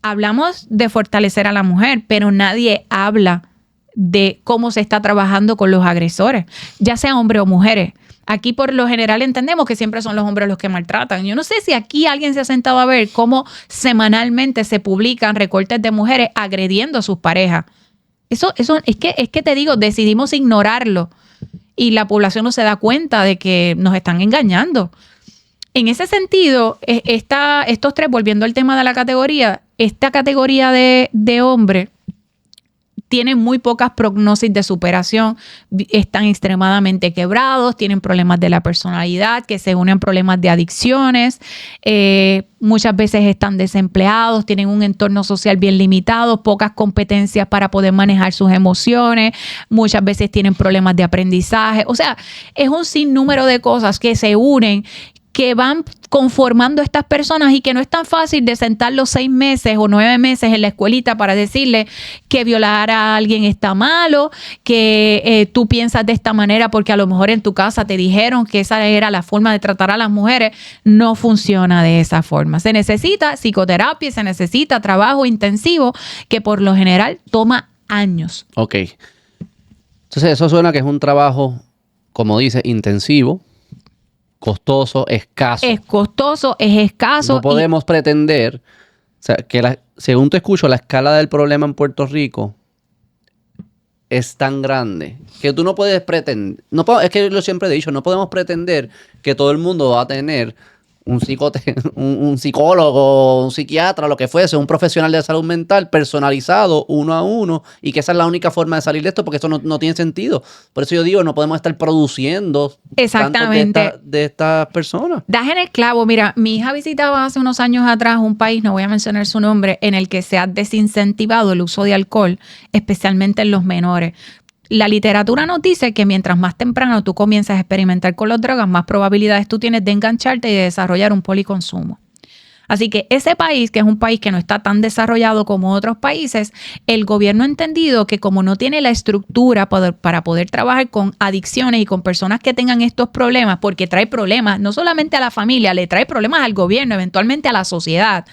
Hablamos de fortalecer a la mujer, pero nadie habla de cómo se está trabajando con los agresores, ya sea hombres o mujeres. Aquí por lo general entendemos que siempre son los hombres los que maltratan. Yo no sé si aquí alguien se ha sentado a ver cómo semanalmente se publican recortes de mujeres agrediendo a sus parejas. Eso es que te digo, decidimos ignorarlo y la población no se da cuenta de que nos están engañando. En ese sentido, estos tres, volviendo al tema de la categoría, esta categoría de hombre tienen muy pocas prognosis de superación, están extremadamente quebrados, tienen problemas de la personalidad que se unen a problemas de adicciones, muchas veces están desempleados, tienen un entorno social bien limitado, pocas competencias para poder manejar sus emociones, muchas veces tienen problemas de aprendizaje. O sea, es un sinnúmero de cosas que se unen, que van conformando estas personas y que no es tan fácil de sentarlos 6 meses o 9 meses en la escuelita para decirle que violar a alguien está malo, que tú piensas de esta manera porque a lo mejor en tu casa te dijeron que esa era la forma de tratar a las mujeres. No funciona de esa forma. Se necesita psicoterapia, se necesita trabajo intensivo que por lo general toma años. Ok. Entonces eso suena que es un trabajo, como dice, intensivo, costoso, escaso. Es costoso, es escaso. No podemos pretender, o sea, que según te escucho, la escala del problema en Puerto Rico es tan grande que tú no puedes pretender, es que yo siempre he dicho, no podemos pretender que todo el mundo va a tener un psicólogo, un psiquiatra, lo que fuese, un profesional de salud mental personalizado, uno a uno, y que esa es la única forma de salir de esto, porque eso no tiene sentido. Por eso yo digo, no podemos estar produciendo exactamente de estas personas. Das en el clavo. Mira, mi hija visitaba hace unos años atrás un país, no voy a mencionar su nombre, en el que se ha desincentivado el uso de alcohol, especialmente en los menores. La literatura nos dice que mientras más temprano tú comienzas a experimentar con las drogas, más probabilidades tú tienes de engancharte y de desarrollar un policonsumo. Así que ese país, que es un país que no está tan desarrollado como otros países, el gobierno ha entendido que como no tiene la estructura para poder trabajar con adicciones y con personas que tengan estos problemas, porque trae problemas no solamente a la familia, le trae problemas al gobierno, eventualmente a la sociedad,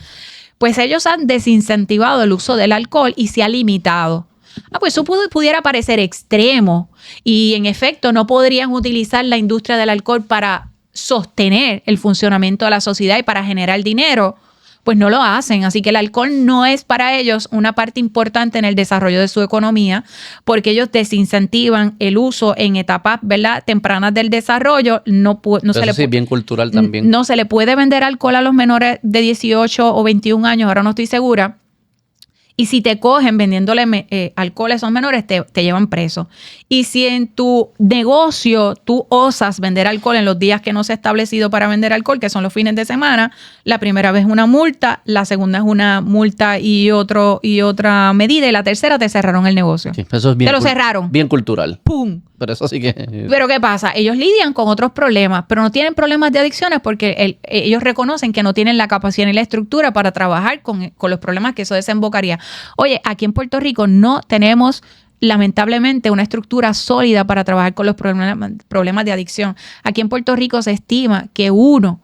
pues ellos han desincentivado el uso del alcohol y se ha limitado. Pues eso pudiera parecer extremo y en efecto no podrían utilizar la industria del alcohol para sostener el funcionamiento de la sociedad y para generar dinero, pues no lo hacen. Así que el alcohol no es para ellos una parte importante en el desarrollo de su economía porque ellos desincentivan el uso en etapas, ¿verdad?, tempranas del desarrollo. Bien cultural también. No se le puede vender alcohol a los menores de 18 o 21 años, ahora no estoy segura. Y si te cogen vendiéndole alcohol a esos menores, te llevan preso. Y si en tu negocio tú osas vender alcohol en los días que no se ha establecido para vender alcohol, que son los fines de semana, la primera vez es una multa, la segunda es una multa y otra medida, y la tercera te cerraron el negocio. Sí, eso es bien te lo cerraron. Bien cultural. ¡Pum! Pero eso sí que... Pero ¿qué pasa? Ellos lidian con otros problemas, pero no tienen problemas de adicciones porque ellos reconocen que no tienen la capacidad ni la estructura para trabajar con los problemas que eso desembocaría. Oye, aquí en Puerto Rico no tenemos lamentablemente una estructura sólida para trabajar con los problemas de adicción. Aquí en Puerto Rico se estima que uno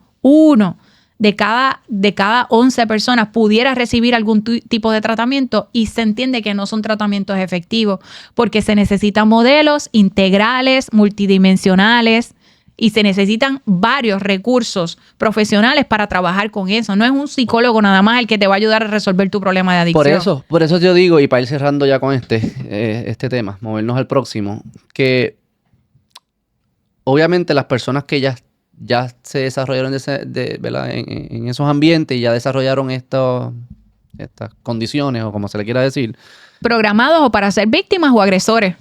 de cada 11 personas pudiera recibir algún tipo de tratamiento y se entiende que no son tratamientos efectivos porque se necesitan modelos integrales, multidimensionales y se necesitan varios recursos profesionales para trabajar con eso. No es un psicólogo nada más el que te va a ayudar a resolver tu problema de adicción. Por eso yo digo, y para ir cerrando ya con este tema, movernos al próximo, que obviamente las personas que ya se desarrollaron ¿verdad?, en esos ambientes y ya desarrollaron estas condiciones o como se le quiera decir. Programados o para ser víctimas o agresores.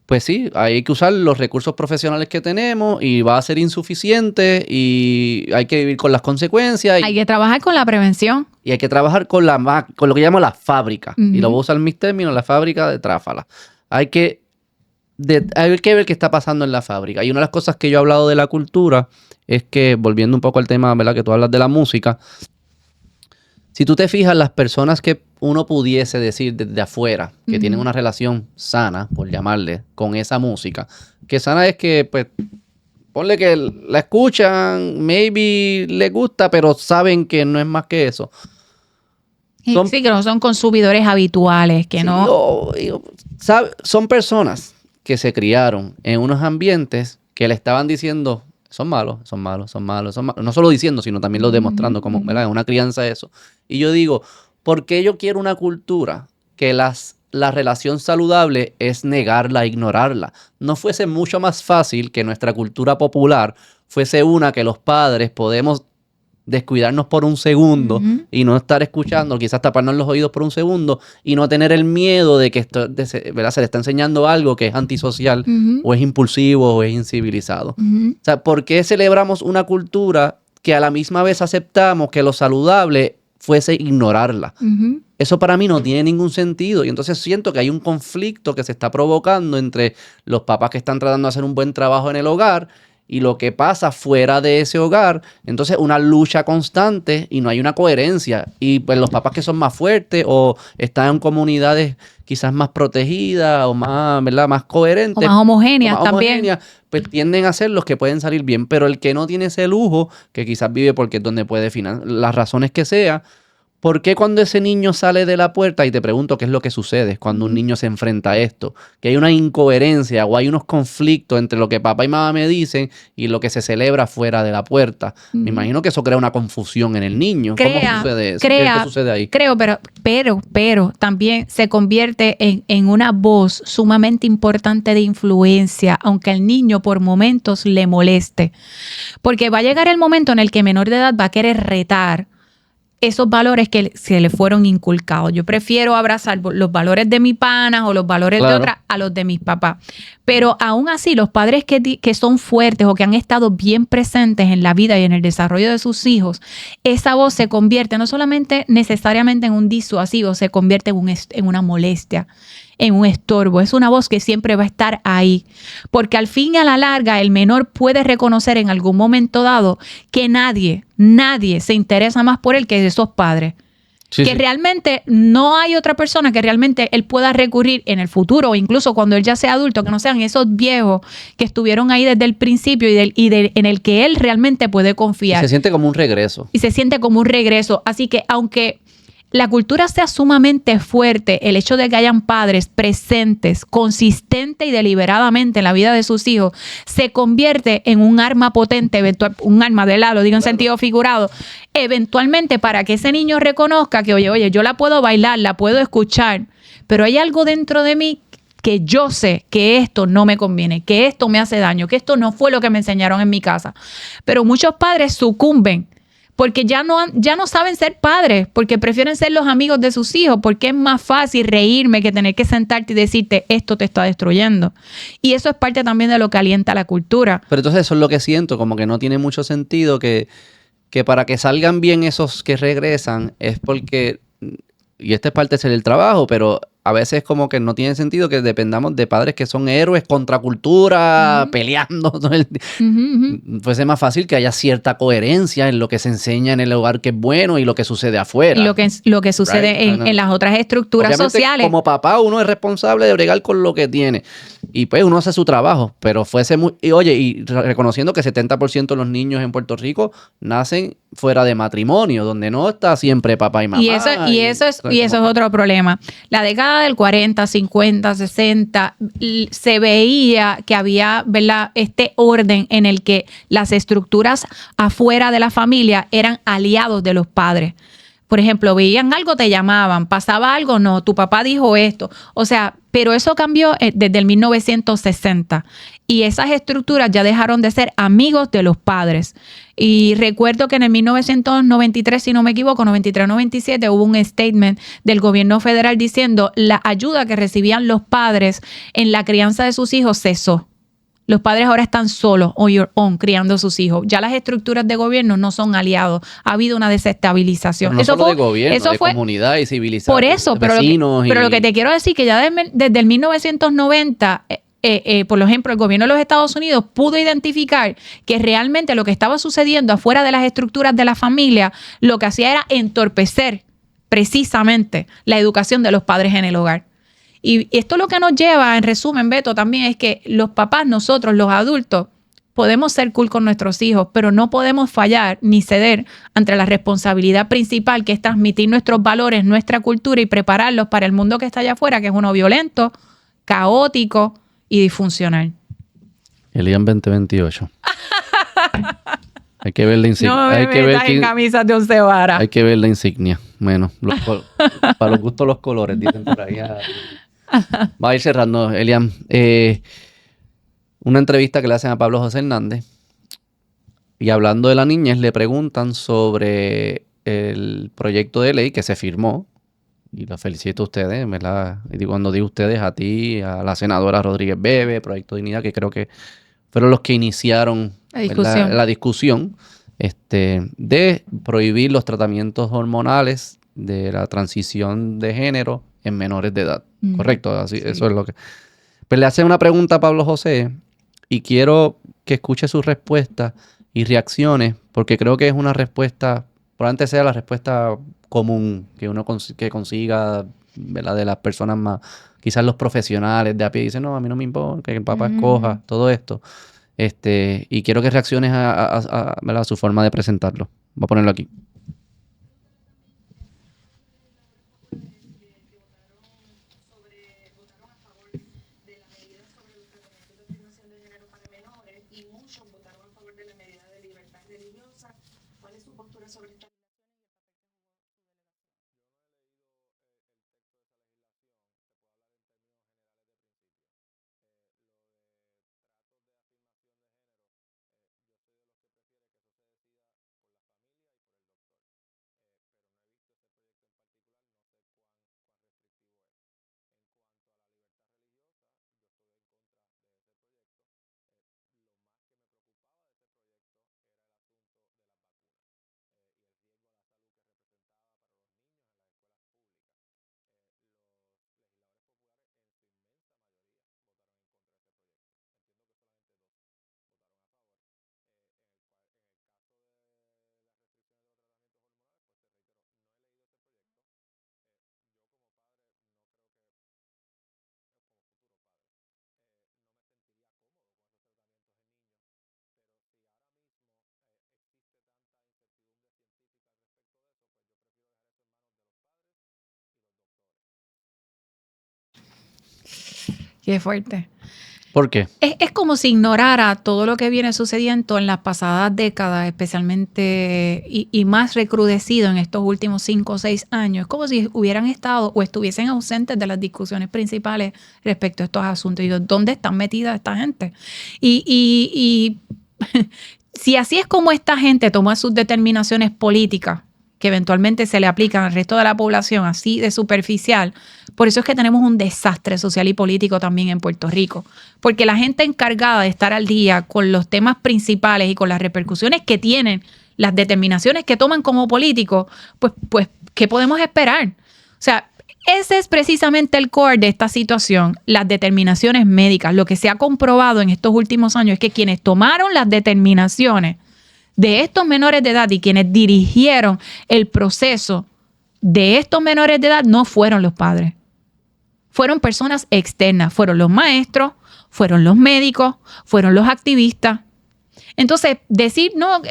Pues sí, hay que usar los recursos profesionales que tenemos y va a ser insuficiente y hay que vivir con las consecuencias. Hay que trabajar con la prevención. Y hay que trabajar con lo que llamo la fábrica. Uh-huh. Y lo voy a usar en mis términos, la fábrica de tráfala. Hay que ver qué está pasando en la fábrica. Y una de las cosas que yo he hablado de la cultura es que, volviendo un poco al tema, ¿verdad?, que tú hablas de la música, si tú te fijas, las personas que uno pudiese decir desde afuera que tienen una relación sana, por llamarle, con esa música, que sana es que, pues, ponle que la escuchan, maybe les gusta, pero saben que no es más que eso. Sí, que no son consumidores habituales, que sí, no... Son personas que se criaron en unos ambientes que le estaban diciendo, son malos. No solo diciendo, sino también lo demostrando, como, ¿verdad?, una crianza eso. Y yo digo, ¿por qué yo quiero una cultura que la relación saludable es negarla, ignorarla? ¿No fuese mucho más fácil que nuestra cultura popular fuese una que los padres podemos descuidarnos por un segundo y no estar escuchando, quizás taparnos los oídos por un segundo y no tener el miedo de que esto, ¿verdad?, se le está enseñando algo que es antisocial o es impulsivo o es incivilizado? O sea, ¿por qué celebramos una cultura que a la misma vez aceptamos que lo saludable fuese ignorarla? Eso para mí no tiene ningún sentido y entonces siento que hay un conflicto que se está provocando entre los papás que están tratando de hacer un buen trabajo en el hogar y lo que pasa fuera de ese hogar. Entonces, una lucha constante y no hay una coherencia. Y pues los papás que son más fuertes o están en comunidades quizás más protegidas o más, ¿verdad?, más coherentes. O más homogéneas también. Pues tienden a ser los que pueden salir bien. Pero el que no tiene ese lujo, que quizás vive porque es donde puede financiar, las razones que sea, ¿por qué cuando ese niño sale de la puerta, y te pregunto qué es lo que sucede cuando un niño se enfrenta a esto, que hay una incoherencia o hay unos conflictos entre lo que papá y mamá me dicen y lo que se celebra fuera de la puerta? Me imagino que eso crea una confusión en el niño. ¿Cómo sucede eso? ¿Qué sucede ahí? Creo, pero también se convierte en una voz sumamente importante de influencia, aunque el niño por momentos le moleste. Porque va a llegar el momento en el que menor de edad va a querer retar esos valores que se le fueron inculcados. Yo prefiero abrazar los valores de mi pana o los valores de otra a los de mis papás. Pero aún así, los padres que son fuertes o que han estado bien presentes en la vida y en el desarrollo de sus hijos, esa voz se convierte no solamente necesariamente en un disuasivo, se convierte en una molestia, en un estorbo. Es una voz que siempre va a estar ahí. Porque al fin y a la larga, el menor puede reconocer en algún momento dado que nadie se interesa más por él que esos padres. Sí, que realmente no hay otra persona que realmente él pueda recurrir en el futuro o incluso cuando él ya sea adulto, que no sean esos viejos que estuvieron ahí desde el principio en el que él realmente puede confiar. Y se siente como un regreso. Así que aunque la cultura sea sumamente fuerte, el hecho de que hayan padres presentes, consistente y deliberadamente en la vida de sus hijos, se convierte en un arma potente, un arma de lo digo en sentido figurado, eventualmente para que ese niño reconozca que, oye, yo la puedo bailar, la puedo escuchar, pero hay algo dentro de mí que yo sé que esto no me conviene, que esto me hace daño, que esto no fue lo que me enseñaron en mi casa. Pero muchos padres sucumben porque ya no saben ser padres, porque prefieren ser los amigos de sus hijos, porque es más fácil reírme que tener que sentarte y decirte, esto te está destruyendo. Y eso es parte también de lo que alienta la cultura. Pero entonces eso es lo que siento, como que no tiene mucho sentido que para que salgan bien esos que regresan es porque, y esta es parte de ser el trabajo, pero a veces como que no tiene sentido que dependamos de padres que son héroes contra cultura, peleando todo el día. Fuese más fácil que haya cierta coherencia en lo que se enseña en el hogar que es bueno y lo que sucede afuera. Y lo que sucede en las otras estructuras obviamente, sociales. Como papá uno es responsable de bregar con lo que tiene. Y pues uno hace su trabajo, pero fuese muy... Y reconociendo que 70% de los niños en Puerto Rico nacen fuera de matrimonio, donde no está siempre papá y mamá. Y eso es otro problema. La década del 40, 50, 60, se veía que había, ¿verdad?, este orden en el que las estructuras afuera de la familia eran aliados de los padres. Por ejemplo, veían algo, te llamaban, pasaba algo, no, tu papá dijo esto. O sea, pero eso cambió desde el 1960 y esas estructuras ya dejaron de ser amigos de los padres. Y recuerdo que en el 1993, si no me equivoco, 93-97, hubo un statement del gobierno federal diciendo la ayuda que recibían los padres en la crianza de sus hijos cesó. Los padres ahora están solos, on your own, criando a sus hijos. Ya las estructuras de gobierno no son aliados. Ha habido una desestabilización. Pero no solo de gobierno, de comunidad y civilización. Por eso, pero lo que te quiero decir que ya desde el 1990, por ejemplo, el gobierno de los Estados Unidos pudo identificar que realmente lo que estaba sucediendo afuera de las estructuras de la familia, lo que hacía era entorpecer precisamente la educación de los padres en el hogar. Y esto lo que nos lleva, en resumen, Beto, también es que los papás, nosotros, los adultos, podemos ser cool con nuestros hijos, pero no podemos fallar ni ceder ante la responsabilidad principal que es transmitir nuestros valores, nuestra cultura y prepararlos para el mundo que está allá afuera, que es uno violento, caótico y disfuncional. Elian 2028. Hay que ver la insignia. No me metas en camisas de 11 varas. Hay que ver la insignia. Bueno, para los gustos los colores, dicen por ahí. Va a ir cerrando, Elian. Una entrevista que le hacen a Pablo José Hernández y hablando de la niñez le preguntan sobre el proyecto de ley que se firmó y los felicito a ustedes, ¿verdad? Y cuando digo ustedes, a ti, a la senadora Rodríguez Bebe, Proyecto Dignidad, que creo que fueron los que iniciaron la discusión de prohibir los tratamientos hormonales de la transición de género en menores de edad. ¿Correcto? Así, sí. Eso es lo que... Pues le hace una pregunta a Pablo José y quiero que escuche sus respuestas y reacciones, porque creo que es una respuesta, probablemente sea la respuesta común que uno que consiga, ¿verdad? De las personas más, quizás los profesionales de a pie dicen, no, a mí no me importa, que el papá escoja, todo esto. Y quiero que reacciones ¿verdad? A su forma de presentarlo. Voy a ponerlo aquí. Qué fuerte. ¿Por qué? Es como si ignorara todo lo que viene sucediendo en las pasadas décadas, especialmente y más recrudecido en estos últimos 5 o 6 años. Es como si hubieran estado o estuviesen ausentes de las discusiones principales respecto a estos asuntos. Y ¿dónde están metidas esta gente? Y si así es como esta gente toma sus determinaciones políticas, que eventualmente se le aplican al resto de la población, así de superficial. Por eso es que tenemos un desastre social y político también en Puerto Rico. Porque la gente encargada de estar al día con los temas principales y con las repercusiones que tienen, las determinaciones que toman como políticos, pues, ¿qué podemos esperar? O sea, ese es precisamente el core de esta situación, las determinaciones médicas. Lo que se ha comprobado en estos últimos años es que quienes tomaron las determinaciones de estos menores de edad y quienes dirigieron el proceso de estos menores de edad no fueron los padres. Fueron personas externas, fueron los maestros, fueron los médicos, fueron los activistas. Entonces, decir, no,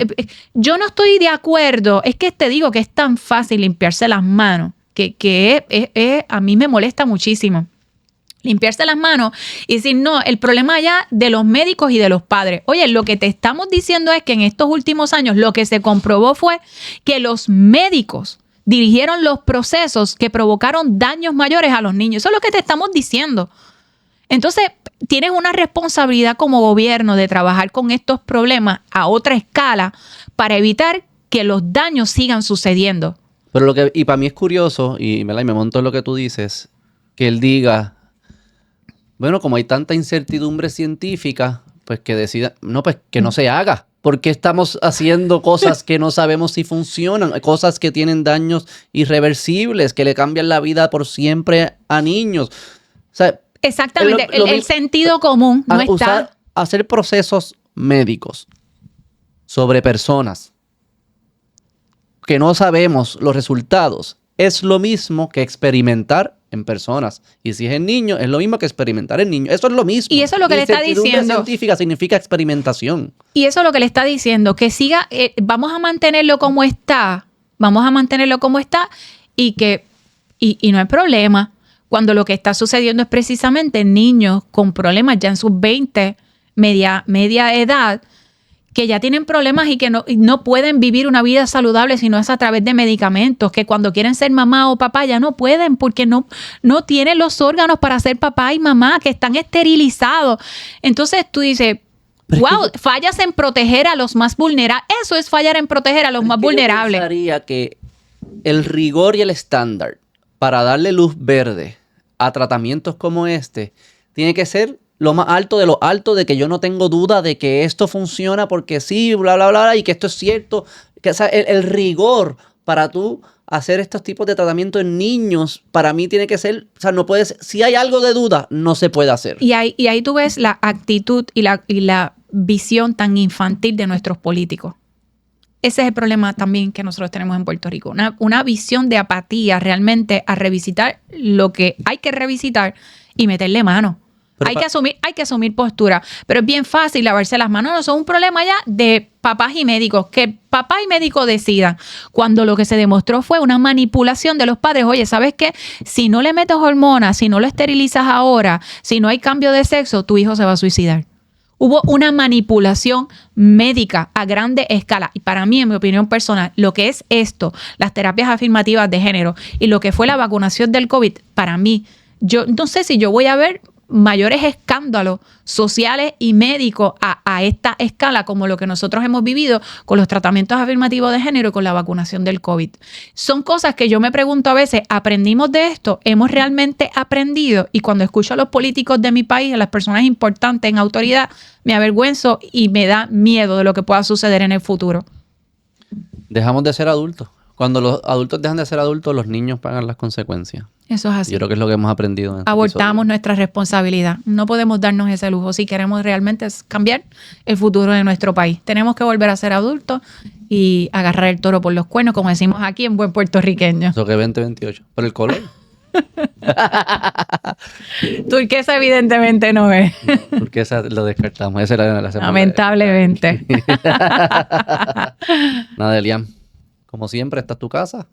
yo no estoy de acuerdo, es que te digo que es tan fácil limpiarse las manos, que a mí me molesta muchísimo. Limpiarse las manos y decir, no, el problema ya de los médicos y de los padres. Oye, lo que te estamos diciendo es que en estos últimos años lo que se comprobó fue que los médicos dirigieron los procesos que provocaron daños mayores a los niños. Eso es lo que te estamos diciendo. Entonces, tienes una responsabilidad como gobierno de trabajar con estos problemas a otra escala para evitar que los daños sigan sucediendo. Pero y para mí es curioso, y me monto en lo que tú dices, que él diga, bueno, como hay tanta incertidumbre científica, pues que decida, no, pues que no se haga. ¿Por qué estamos haciendo cosas que no sabemos si funcionan? Cosas que tienen daños irreversibles, que le cambian la vida por siempre a niños. O sea, exactamente, el sentido común no está. Hacer procesos médicos sobre personas que no sabemos los resultados es lo mismo que experimentar en personas. Y si es en niños, es lo mismo que experimentar en niños. Eso es lo mismo. Y eso es lo que le está diciendo. Científica significa experimentación. Y eso es lo que le está diciendo, que siga, vamos a mantenerlo como está, y no hay problema. Cuando lo que está sucediendo es precisamente niños con problemas ya en sus 20, media edad, que ya tienen problemas y que no pueden vivir una vida saludable si no es a través de medicamentos, que cuando quieren ser mamá o papá ya no pueden porque no tienen los órganos para ser papá y mamá, que están esterilizados. Entonces tú dices, wow, fallas en proteger a los más vulnerables. Eso es fallar en proteger a los más vulnerables. Yo pensaría que el rigor y el estándar para darle luz verde a tratamientos como este tiene que ser lo más alto de lo alto, de que yo no tengo duda de que esto funciona porque sí, bla, bla, bla, y que esto es cierto. Que, o sea, el rigor para tú hacer estos tipos de tratamientos en niños, para mí tiene que ser, o sea, no puedes, si hay algo de duda, no se puede hacer. Y ahí tú ves la actitud y visión tan infantil de nuestros políticos. Ese es el problema también que nosotros tenemos en Puerto Rico. Una visión de apatía realmente a revisitar lo que hay que revisitar y meterle mano. Hay que asumir postura, pero es bien fácil lavarse las manos. No, eso es un problema ya de papás y médicos, que papá y médico decidan, cuando lo que se demostró fue una manipulación de los padres. Oye, ¿sabes qué? Si no le metes hormonas, si no lo esterilizas ahora, si no hay cambio de sexo, tu hijo se va a suicidar. Hubo una manipulación médica a grande escala. Y para mí, en mi opinión personal, lo que es esto, las terapias afirmativas de género y lo que fue la vacunación del COVID, para mí, yo no sé si yo voy a ver mayores escándalos sociales y médicos a esta escala como lo que nosotros hemos vivido con los tratamientos afirmativos de género y con la vacunación del COVID. Son cosas que yo me pregunto a veces, ¿aprendimos de esto? ¿Hemos realmente aprendido? Y cuando escucho a los políticos de mi país, a las personas importantes en autoridad, me avergüenzo y me da miedo de lo que pueda suceder en el futuro. Dejamos de ser adultos. Cuando los adultos dejan de ser adultos, los niños pagan las consecuencias. Eso es así. Yo creo que es lo que hemos aprendido en este Abortamos episodio. nuestra responsabilidad. No podemos darnos ese lujo si queremos realmente cambiar el futuro de nuestro país. Tenemos que volver a ser adultos y agarrar el toro por los cuernos, como decimos aquí en buen puertorriqueño. Eso que 2028. Por el color. Turquesa evidentemente no es. Porque esa lo descartamos. Esa era la semana. Lamentablemente. Nada, Elian. Como siempre, esta es tu casa.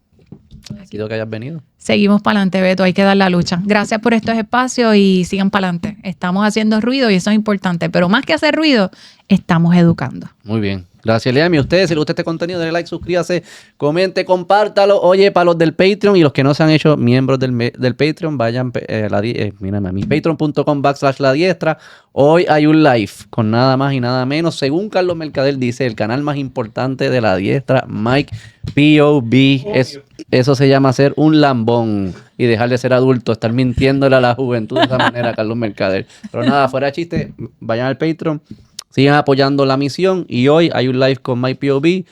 Quiero que hayas venido. Seguimos para adelante, Beto. Hay que dar la lucha. Gracias por estos espacios y sigan para adelante. Estamos haciendo ruido y eso es importante. Pero más que hacer ruido, estamos educando. Muy bien. Gracias, Elian. Y a ustedes, si les gusta este contenido, denle like, suscríbase, comente, compártalo. Oye, para los del Patreon y los que no se han hecho miembros del Patreon, vayan mírame a mí, patreon.com/ladiestra. Hoy hay un live con nada más y nada menos. Según Carlos Mercader dice, el canal más importante de La Diestra, Mike POV. Eso se llama ser un lambón y dejar de ser adulto, estar mintiéndole a la juventud de esa manera, Carlos Mercader. Pero nada, fuera de chiste, vayan al Patreon. Sigan apoyando la misión y hoy hay un live con MyPOV.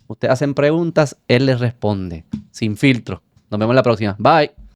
Ustedes hacen preguntas, él les responde. Sin filtro. Nos vemos la próxima. Bye.